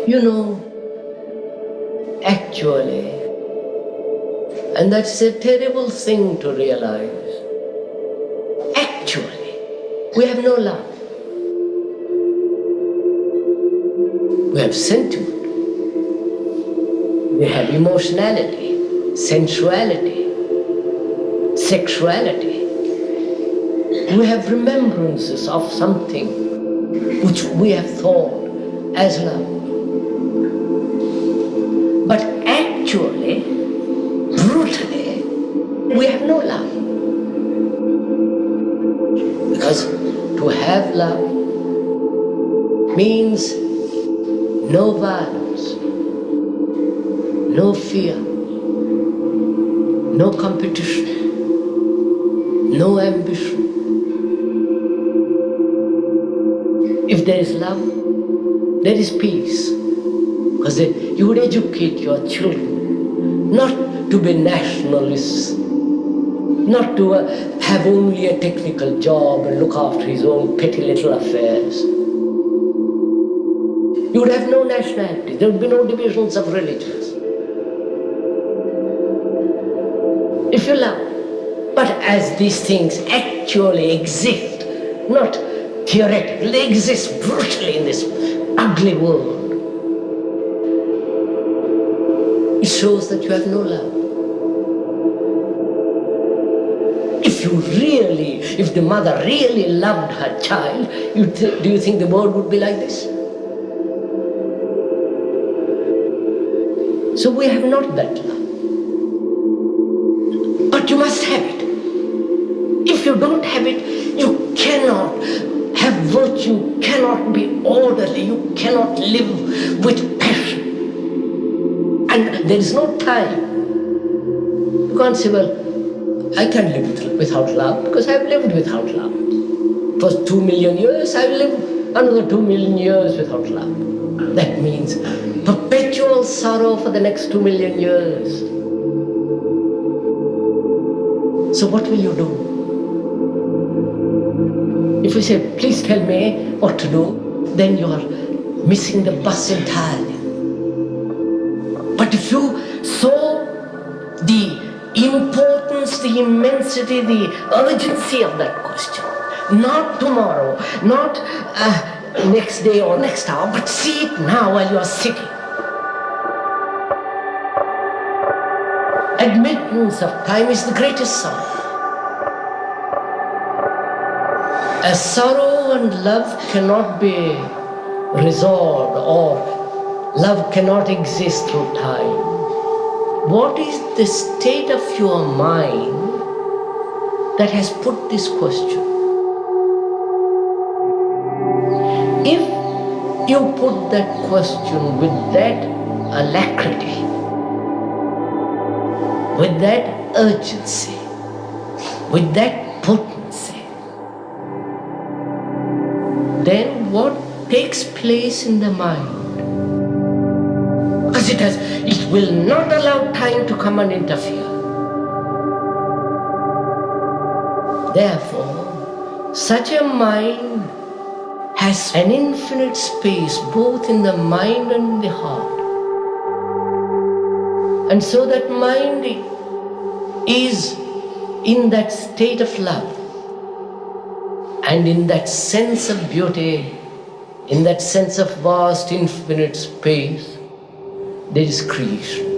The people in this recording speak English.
You know, actually, and that's a terrible thing to realize, actually, we have no love. We have sentiment. We have emotionality, sensuality, sexuality. We have remembrances of something which we have thought as love. But actually, brutally, we have no love. Because to have love means no violence, no fear, no competition, no ambition. If there is love, there is peace. Because you would educate your children not to be nationalists, not to have only a technical job and look after his own petty little affairs. You would have no nationality. There would be no divisions of religions. If you love. But as these things actually exist, not theoretically, they exist brutally in this ugly world, it shows that you have no love. If the mother really loved her child, do you think the world would be like this? So we have not that love. But you must have it. If you don't have it, you cannot have virtue, you cannot be orderly, you cannot live with passion. And there is no time. You can't say, well, I can't live without love because I've lived without love. It was 2 million years, I will live another 2 million years without love. That means perpetual sorrow for the next 2 million years. So what will you do? If you say, please tell me what to do, then you are missing the bus entirely. But if you saw the importance, the immensity, the urgency of that question, not tomorrow, not next day or next hour, but see it now while you are sitting. Admittance of time is the greatest sorrow. As sorrow and love cannot be resolved, or love cannot exist through time, what is the state of your mind that has put this question? If you put that question with that alacrity, with that urgency, with that potency, then what takes place in the mind? Because it will not allow time to come and interfere. Therefore, such a mind has an infinite space both in the mind and in the heart. And so that mind is in that state of love and in that sense of beauty, in that sense of vast infinite space, there is creation.